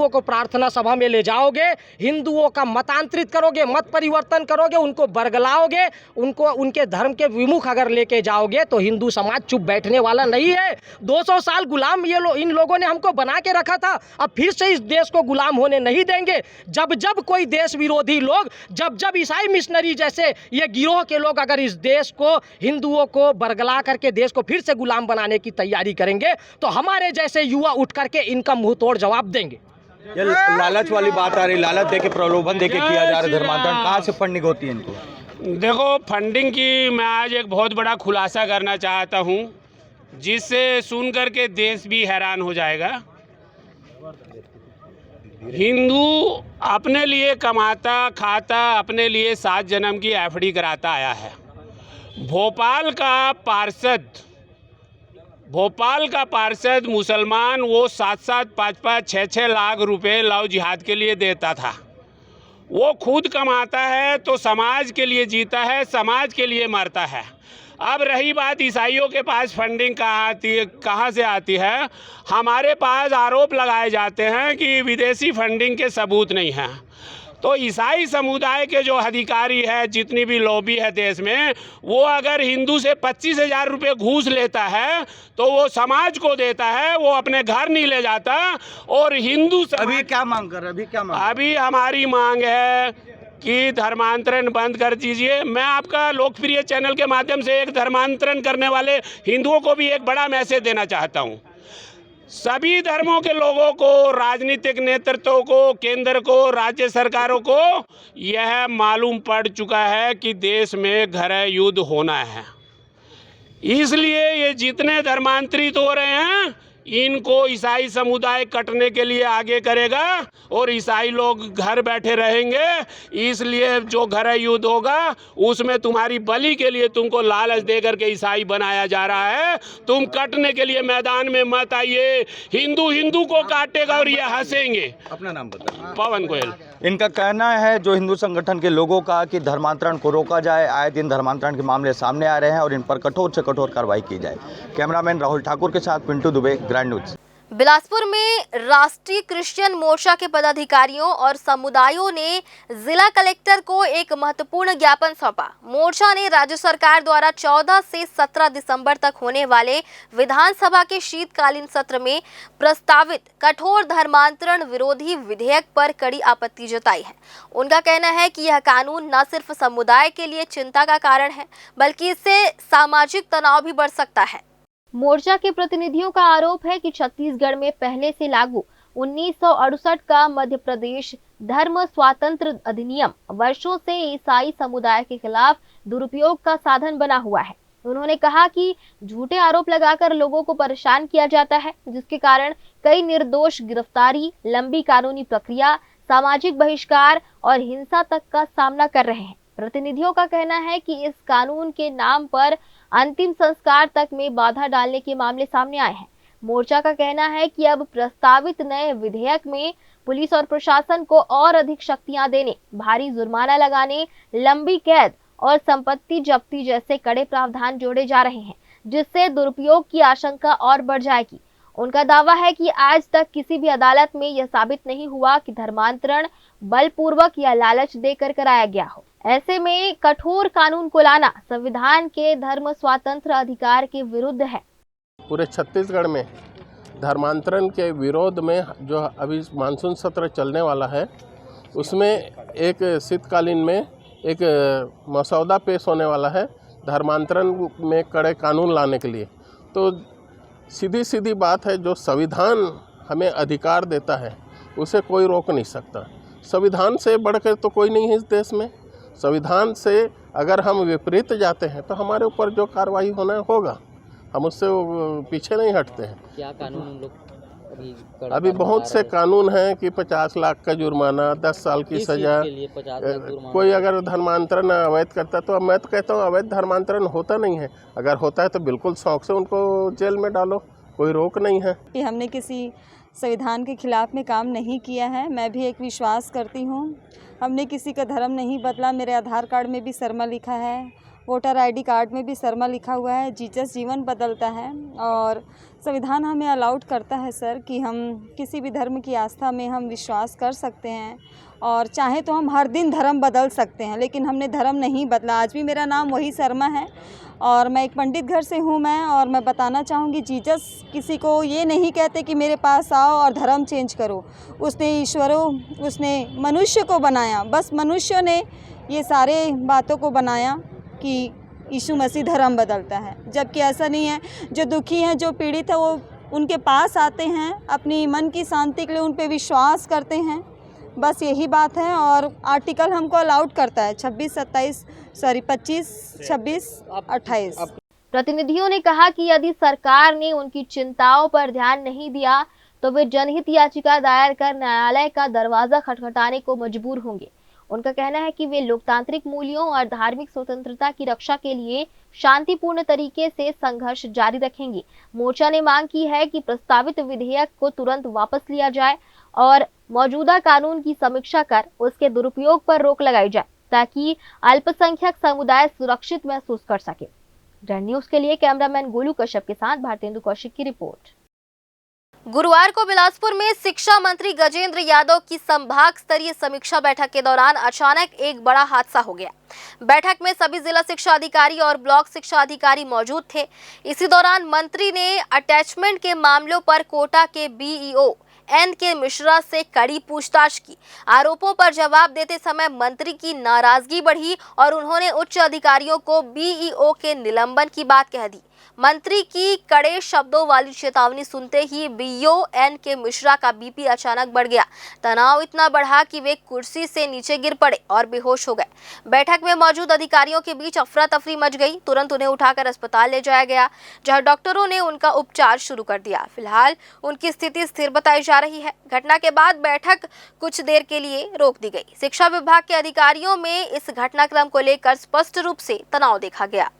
को प्रार्थना सभा में ले जाओगे, हिंदुओं का मतांतरित करोगे, मत परिवर्तन करोगे, उनको बरगलाओगे, उनको उनके धर्म के विमुख अगर लेके जाओगे तो हिंदू समाज चुप बैठने वाला नहीं है। 200 साल गुलाम इन लोगों ने हमको बना के रखा था, अब फिर से इस देश को गुलाम होने नहीं देंगे। जब कोई देश विरोधी लोग, जब ईसाई मिशनरी जैसे ये गिरोह के लोग अगर इस देश को, हिंदुओं को बरगला करके देश को फिर से गुलाम बनाने की तैयारी करेंगे तो हमारे जैसे युवा उठ करके इनका मुंह तोड़ जवाब देंगे। ये लालच वाली बात आ रही, लालच देके प्रलोभन देके किया जा रहा है धर्मांतरण, कहाँ से फंडिंग होती है इनको? देखो, फंडिंग की मैं आज एक बहुत बड़ा खुलासा करना चाहता हूँ, जिससे सुन करके देश भी हैरान हो जाएगा। हिंदू अपने लिए कमाता खाता, अपने लिए 7 जन्म की एफडी कराता आया है। भोपाल का पार्षद मुसलमान वो 7-7, 5-5, 6-6 लाख रुपए लव जिहाद के लिए देता था। वो खुद कमाता है तो समाज के लिए जीता है, समाज के लिए मरता है। अब रही बात ईसाइयों के पास फंडिंग कहाँ से आती है? हमारे पास आरोप लगाए जाते हैं कि विदेशी फंडिंग के सबूत नहीं हैं। तो ईसाई समुदाय के जो अधिकारी है, जितनी भी लॉबी है देश में, वो अगर हिंदू से 25,000 रुपये घूस लेता है तो वो समाज को देता है, वो अपने घर नहीं ले जाता। और हिंदू अभी क्या मांग कर रहे हैं? अभी हमारी मांग है कि धर्मांतरण बंद कर दीजिए। मैं आपका लोकप्रिय चैनल के माध्यम से एक धर्मांतरण करने वाले हिंदुओं को भी एक बड़ा मैसेज देना चाहता हूँ सभी धर्मों के लोगों को, राजनीतिक नेतृत्व को, केंद्र को, राज्य सरकारों को यह मालूम पड़ चुका है कि देश में गृह युद्ध होना है। इसलिए ये जितने धर्मांतरित हो रहे हैं इनको ईसाई समुदाय कटने के लिए आगे करेगा और ईसाई लोग घर बैठे रहेंगे। इसलिए जो गृह युद्ध होगा उसमें तुम्हारी बलि के लिए तुमको लालच देकर के ईसाई बनाया जा रहा है। तुम कटने के लिए मैदान में मत आइए, हिंदू हिंदू को काटेगा और ये हंसेंगे। अपना नाम बताइए। पवन गोयल। इनका कहना है जो हिंदू संगठन के लोगों का कि धर्मांतरण को रोका जाए। आए दिन धर्मांतरण के मामले सामने आ रहे हैं और इन पर कठोर से कठोर कार्रवाई की जाए। कैमरामैन राहुल ठाकुर के साथ पिंटू दुबे, ग्रैंड न्यूज। बिलासपुर में राष्ट्रीय क्रिश्चियन मोर्चा के पदाधिकारियों और समुदायों ने जिला कलेक्टर को एक महत्वपूर्ण ज्ञापन सौंपा। मोर्चा ने राज्य सरकार द्वारा 14 से 17 दिसंबर तक होने वाले विधानसभा के शीतकालीन सत्र में प्रस्तावित कठोर धर्मांतरण विरोधी विधेयक पर कड़ी आपत्ति जताई है। उनका कहना है कि यह कानून न सिर्फ समुदाय के लिए चिंता का कारण है बल्कि इससे सामाजिक तनाव भी बढ़ सकता है। मोर्चा के प्रतिनिधियों का आरोप है कि छत्तीसगढ़ में पहले से लागू 1968 का मध्य प्रदेश धर्म स्वातंत्र अधिनियम वर्षों से ईसाई समुदाय के खिलाफ दुरुपयोग का साधन बना हुआ है। उन्होंने कहा कि झूठे आरोप लगाकर लोगों को परेशान किया जाता है, जिसके कारण कई निर्दोष गिरफ्तारी, लंबी कानूनी प्रक्रिया, सामाजिक बहिष्कार और हिंसा तक का सामना कर रहे हैं। प्रतिनिधियों का कहना है कि इस कानून के नाम पर अंतिम संस्कार तक में बाधा डालने के मामले सामने आए हैं। मोर्चा का कहना है कि अब प्रस्तावित नए विधेयक में पुलिस और प्रशासन को और अधिक शक्तियां देने, भारी जुर्माना लगाने, लंबी कैद और संपत्ति जब्ती जैसे कड़े प्रावधान जोड़े जा रहे हैं, जिससे दुरुपयोग की आशंका और बढ़ जाएगी। उनका दावा है कि आज तक किसी भी अदालत में यह साबित नहीं हुआ कि धर्मांतरण बलपूर्वक या लालच देकर कराया गया हो। ऐसे में कठोर कानून को लाना संविधान के धर्म स्वातंत्र अधिकार के विरुद्ध है। पूरे छत्तीसगढ़ में धर्मांतरण के विरोध में जो अभी मानसून सत्र चलने वाला है, उसमें एक शीतकालीन में एक मसौदा पेश होने वाला है धर्मांतरण में कड़े कानून लाने के लिए। तो सीधी सीधी बात है, जो संविधान हमें अधिकार देता है उसे कोई रोक नहीं सकता। संविधान से बढ़कर तो कोई नहीं है इस देश में। संविधान से अगर हम विपरीत जाते हैं तो हमारे ऊपर जो कार्रवाई होना होगा, हम उससे पीछे नहीं हटते हैं। क्या कानून लोग अभी बहुत से कानून हैं कि 50 लाख का जुर्माना, 10 साल की सजा। कोई अगर धर्मांतरण अवैध करता तो मैं तो कहता हूँ अवैध धर्मांतरण होता नहीं है। अगर होता है तो बिल्कुल शौक से उनको जेल में डालो, कोई रोक नहीं है। हमने किसी संविधान के खिलाफ में काम नहीं किया है। मैं भी एक विश्वास करती हूँ, हमने किसी का धर्म नहीं बदला। मेरे आधार कार्ड में भी शर्मा लिखा है, वोटर आईडी कार्ड में भी शर्मा लिखा हुआ है। जीसस जीवन बदलता है और संविधान हमें अलाउड करता है सर कि हम किसी भी धर्म की आस्था में हम विश्वास कर सकते हैं और चाहे तो हम हर दिन धर्म बदल सकते हैं, लेकिन हमने धर्म नहीं बदला। आज भी मेरा नाम वही शर्मा है और मैं एक पंडित घर से हूँ मैं, और मैं बताना चाहूँगी जीसस किसी को ये नहीं कहते कि मेरे पास आओ और धर्म चेंज करो। उसने मनुष्य को बनाया, बस मनुष्य ने ये सारे बातों को बनाया कि यीशु मसीह धर्म बदलता है, जबकि ऐसा नहीं है। जो दुखी हैं, जो पीड़ित है, वो उनके पास आते हैं, अपनी मन की शांति के लिए उन पे विश्वास करते हैं, बस यही बात है। और आर्टिकल हमको अलाउड करता है 25, 26, 28। प्रतिनिधियों ने कहा कि यदि सरकार ने उनकी चिंताओं पर ध्यान नहीं दिया तो वे जनहित याचिका दायर कर न्यायालय का दरवाजा खटखटाने को मजबूर होंगे। उनका कहना है कि वे लोकतांत्रिक मूल्यों और धार्मिक स्वतंत्रता की रक्षा के लिए शांतिपूर्ण तरीके से संघर्ष जारी रखेंगे। मोर्चा ने मांग की है कि प्रस्तावित विधेयक को तुरंत वापस लिया जाए और मौजूदा कानून की समीक्षा कर उसके दुरुपयोग पर रोक लगाई जाए, ताकि अल्पसंख्यक समुदाय सुरक्षित महसूस कर सके। ग्रैंड न्यूज के लिए कैमरामैन गोलू कश्यप के साथ भारतेंदु कौशिक की रिपोर्ट। गुरुवार को बिलासपुर में शिक्षा मंत्री गजेंद्र यादव की संभाग स्तरीय समीक्षा बैठक के दौरान अचानक एक बड़ा हादसा हो गया। बैठक में सभी जिला शिक्षा अधिकारी और ब्लॉक शिक्षा अधिकारी मौजूद थे। इसी दौरान मंत्री ने अटैचमेंट के मामलों पर कोटा के बीईओ NK मिश्रा से कड़ी पूछताछ की। आरोपों पर जवाब देते समय मंत्री की नाराजगी बढ़ी और उन्होंने उच्च अधिकारियों को बीईओ के निलंबन की बात कह दी। मंत्री की कड़े शब्दों वाली चेतावनी सुनते ही बीओएन के मिश्रा का बीपी अचानक बढ़ गया। तनाव इतना बढ़ा कि वे कुर्सी से नीचे गिर पड़े और बेहोश हो गए। बैठक में मौजूद अधिकारियों के बीच अफरा तफरी मच गई। तुरंत उन्हें उठाकर अस्पताल ले जाया गया, जहां डॉक्टरों ने उनका उपचार शुरू कर दिया। फिलहाल उनकी स्थिति स्थिर बताई जा रही है। घटना के बाद बैठक कुछ देर के लिए रोक दी गई। शिक्षा विभाग के अधिकारियों में इस घटनाक्रम को लेकर स्पष्ट रूप से तनाव देखा गया।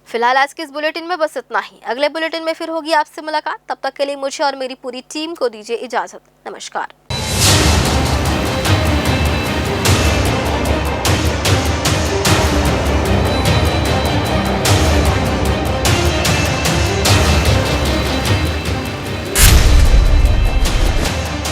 फिलहाल आज के इस बुलेटिन में बस इतना ही। अगले बुलेटिन में फिर होगी आपसे मुलाकात। तब तक के लिए मुझे और मेरी पूरी टीम को दीजिए इजाजत। नमस्कार।